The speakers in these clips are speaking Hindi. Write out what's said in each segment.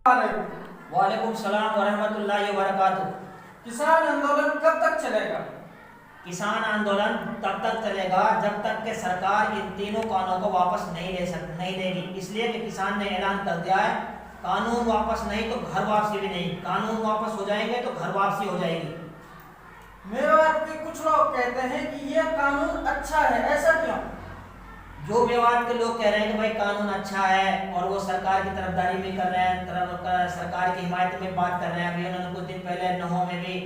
वालेकुम सलाम वरहमतुल्लाहि वबरकातुह। किसान आंदोलन कब तक चलेगा? किसान आंदोलन तब तक चलेगा जब तक कि सरकार इन तीनों कानूनों को वापस नहीं लेगी। इसलिए कि किसान ने ऐलान कर दिया है, कानून वापस नहीं तो घर वापसी भी नहीं। कानून वापस हो जाएंगे तो घर वापसी हो जाएगी। मेवात के कुछ लोग कहते हैं कि यह कानून अच्छा है, ऐसा क्यों? जो मेवात के लोग कह रहे हैं कि भाई कानून अच्छा है और वो सरकार की तरफदारी भी कर रहे हैं, सरकार की हिमायत में बात कर रहे हैं। अभी उन्होंने कुछ दिन पहले नहों में भी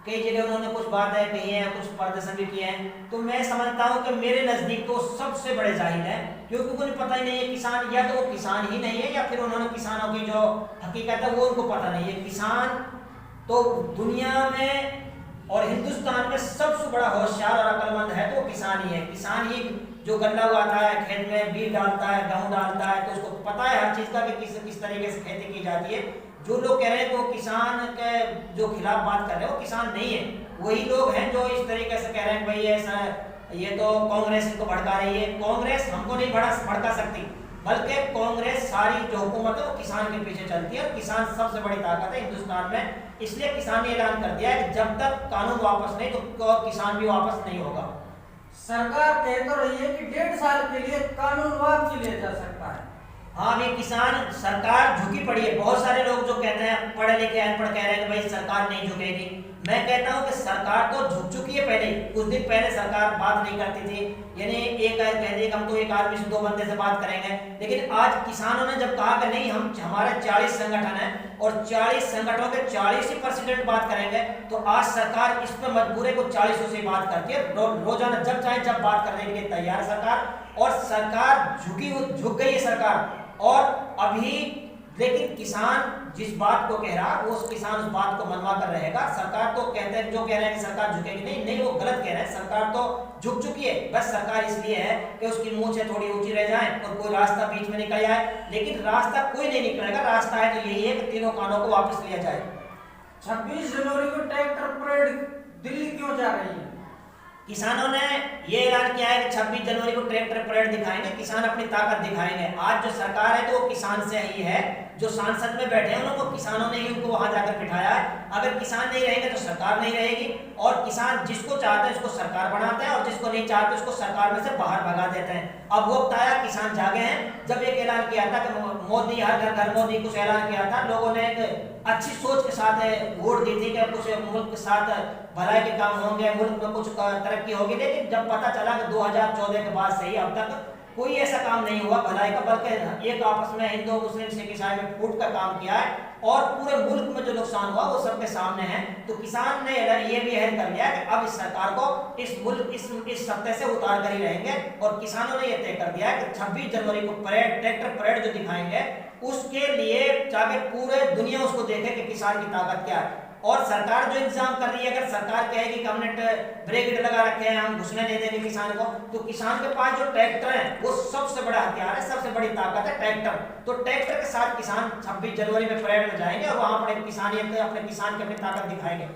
कई जगह उन्होंने कुछ बातें कही हैं, कुछ प्रदर्शन भी किए हैं। तो मैं समझता हूँ कि मेरे नज़दीक तो सबसे बड़े जाहिल है, क्योंकि उन्हें पता ही नहीं है किसान, या तो वो किसान ही नहीं है या फिर उन्होंने किसानों की जो हकीकत है वो उनको पता नहीं है। किसान तो दुनिया में और हिंदुस्तान में सबसे बड़ा होशियार और अक्लमंद है तो किसान ही है। किसान ही जो गन्ना उगाता है, खेत में बीज डालता है, गेहूं डालता है, तो उसको पता है हर चीज़ का कि किस तरीके से खेती की जाती है। जो लोग कह रहे हैं कि वो किसान के जो खिलाफ बात कर रहे हैं वो किसान नहीं है, वही लोग हैं जो इस तरीके से कह रहे हैं भाई ऐसा ये तो कांग्रेस इनको भड़का रही है। कांग्रेस हमको नहीं भड़का सकती, बल्कि कांग्रेस सारी जो हुकूमत है वो किसान के पीछे चलती है और किसान सबसे बड़ी ताकत है हिंदुस्तान में। इसलिए किसान ने ऐलान कर दिया है कि जब तक कानून वापस नहीं तो किसान भी वापस नहीं होगा। सरकार कह तो रही है कि 1.5 साल के लिए कानून वापसी लिया जा सकता है। हाँ, अभी किसान सरकार झुकी पड़ी है। बहुत सारे लोग जो कहते हैं पढ़े लिखे अनपढ़ कह रहे हैं कि भाई सरकार नहीं झुकेगी। मैं कहता हूं कि सरकार तो झुक चुकी है पहले। कुछ दिन पहले सरकार बात नहीं करती थी, यानी एक कह दिए कि हम तो एक आदमी से 2 बंदे से बात करेंगे। लेकिन आज किसानों ने जब कहा कि नहीं, हम हमारे 40 संगठन हैं और 40 संगठनों के 40% बात करेंगे, तो आज सरकार इस पर मजबूर है को 40 से बात करती है। रोजाना जब चाहे जब बात करने के लिए तैयार है सरकार, और सरकार झुक गई है सरकार। और अभी लेकिन किसान जिस बात को कह रहा वो किसान उस बात को मनवा कर रहेगा। सरकार तो कहते हैं, जो कह रहे हैं कि सरकार झुकेगी नहीं, वो गलत कह रहे हैं। सरकार तो झुक चुकी है, बस सरकार इसलिए है कि उसकी मूंछें थोड़ी ऊंची रह जाएं और कोई रास्ता बीच में निकल जाए। लेकिन रास्ता कोई नहीं निकलेगा। रास्ता है तो यही है कि तीनों कानूनों को वापस लिया जाए। 26 जनवरी को ट्रैक्टर परेड दिल्ली क्यों जा रही है? किसानों ने ये ऐलान किया है कि 26 जनवरी को ट्रैक्टर परेड दिखाएंगे, किसान अपनी ताकत दिखाएंगे। आज जो सरकार है तो वो किसान से ही है, जो सांसद में बैठे हैं उनको किसानों ने ही उनको वहां जाकर बिठाया है। अगर किसान नहीं रहेंगे तो सरकार नहीं रहेगी, और किसान जिसको चाहते हैं उसको सरकार बनाते हैं और जिसको नहीं चाहते उसको सरकार में से बाहर भगा देते हैं। अब वक्त आया, किसान जागे हैं। जब एक ऐलान किया था कि मोदी हर घर घर मोदी, कुछ ऐलान किया था, लोगों ने एक अच्छी सोच के साथ वोट दी थी कि कुछ मुल्क के साथ भलाई के काम होंगे, मुल्क में कुछ तरक्की होगी। लेकिन जब पता चला कि 2014 के बाद से ही अब तक कोई ऐसा काम नहीं हुआ भलाई का, बल्कि एक आपस में हिंदू मुस्लिम सिख ईसाई में फूट का काम किया है और पूरे मुल्क में जो नुकसान हुआ वो सबके सामने है। तो किसान ने ये भी अहद कर लिया कि अब इस सरकार को इस सत्ते से उतार कर ही रहेंगे। और किसानों ने यह तय कर दिया है कि 26 जनवरी को परेड, ट्रैक्टर परेड जो दिखाएंगे, उसके लिए ताकि पूरे दुनिया उसको देखे कि किसान की ताकत क्या है। और सरकार जो इंतजाम कर रही है, अगर सरकार कहेगी कि हमने ब्रेकेट लगा रखे हैं, हम घुसने नहीं देंगे किसान को, तो किसान के पास जो ट्रैक्टर है वो सबसे बड़ा हथियार है, सबसे बड़ी ताकत है ट्रैक्टर। तो ट्रैक्टर के साथ किसान 26 जनवरी में परेड में जाएंगे और वहां पर अपने किसान की अपनी ताकत दिखाएंगे।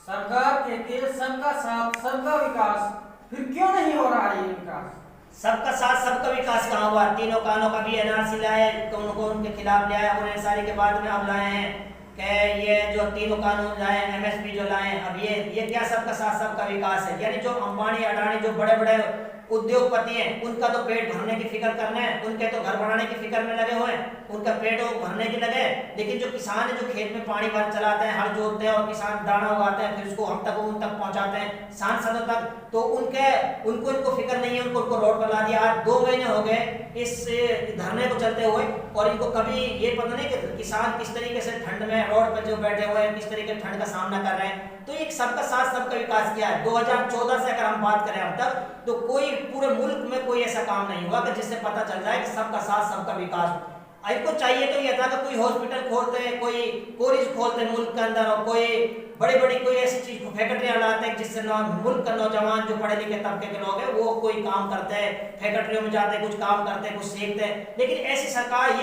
सरकार कहती है सबका साथ सबका विकास, फिर क्यों नहीं हो रहा है ये विकास? सबका साथ सबका विकास कहाँ हुआ? तीनों कानूनों का भी एनआरसी लाए, उनको उनके खिलाफ लाया, और एनआरसी के बाद में अब लाए हैं कि ये जो तीनों कानून लाए, एमएसपी जो लाए, अब ये क्या सबका साथ सबका विकास है? यानी जो अंबानी अडानी जो बड़े बड़े उद्योगपति हैं उनका तो पेट भरने की फिक्र करना है, उनके तो घर बनाने की फिक्र में लगे हुए हैं, उनका पेट भरने के लगे। लेकिन जो किसान है जो खेत में पानी भर चलाते हैं, हल जोतते हैं और किसान दाना उगाते हैं, फिर उसको हम तक उन तक पहुंचाते हैं सांसदों तक, तो उनको फिक्र नहीं है। उनको रोड पर ला दिया। आज 2 महीने हो गए इस धरने को चलते हुए, और इनको कभी ये पता नहीं कि किसान किस तरीके से ठंड में रोड पर जो बैठे हुए हैं किस तरीके ठंड का सामना कर रहे हैं। तो एक सबका साथ सबका विकास किया है। 2014 से अगर हम बात करें अब तक, तो कोई पूरे मुल्क में कोई ऐसा काम नहीं हुआ कि जिससे पता चल जाए कि सबका साथ सबका विकास। इनको चाहिए तो यह था कि कोई हॉस्पिटल खोलते हैं, कोई कॉलेज खोलते हैं मुल्क के अंदर, और कोई बड़ी कोई ऐसी चीज को फैक्ट्रियां लाते हैं जिससे मुल्क का नौजवान जो पढ़े लिखे तबके के लोग हैं वो कोई काम करते हैं, फैक्ट्रियों में जाते हैं, कुछ काम करते हैं, कुछ सीखते हैं। लेकिन ऐसी सरकार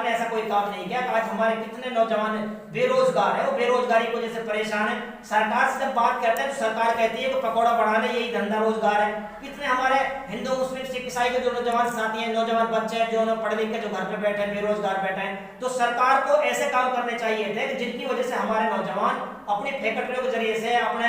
ने ऐसा कोई काम नहीं किया। आज हमारे कितने नौजवान बेरोजगार है, वो बेरोजगारी की वजह से परेशान है। सरकार से जब बात करते हैं तो सरकार कहती है कि पकौड़ा बढ़ाने यही धंधा रोजगार है। कितने हमारे हिंदू मुस्लिम सिख ईसाई के जो नौजवान साथी हैं, नौजवान बच्चे हैं जो पढ़े लिखे जो घर पे बैठे बेरोजगार बैठे हैं। तो सरकार को ऐसे काम करने चाहिए थे जिनकी वजह से हमारे नौजवान अपनी फैक्ट्रियों के जरिए से, अपने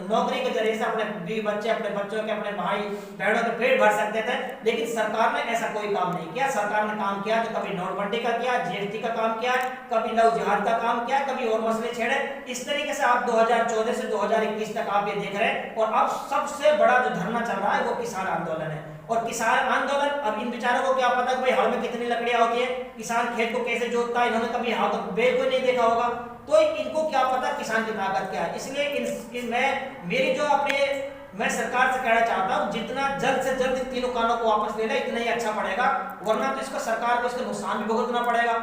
नौकरी के जरिए से अपने बीवी बच्चे, अपने बच्चों के, अपने भाई बहनों के पेट भर सकते थे। लेकिन सरकार ने ऐसा कोई काम नहीं किया। सरकार ने काम किया तो कभी नोटबंदी का किया, जीएसटी का काम किया, कभी लव जिहाद का काम किया, कभी और मसले छेड़े। इस तरीके से आप 2014 से 2021 तक आप ये देख रहे हैं। और अब सबसे बड़ा जो धरना चल रहा है वो किसान आंदोलन है। और किसान आंदोलन, अब इन बेचारों को क्या पता कि भाई हल में कितनी लकड़ियां होती है, किसान खेत को कैसे जोतता है, इन्होंने कभी हाथ बेल को नहीं देखा होगा, तो इनको क्या पता किसान की ताकत क्या है। इसलिए मैं सरकार से कहना चाहता हूं, जितना जल्द से जल्द तीनों कानूनों को वापस ले ले, इतना ही अच्छा पड़ेगा, वरना तो इसको सरकार को इसका नुकसान भी भुगतना पड़ेगा।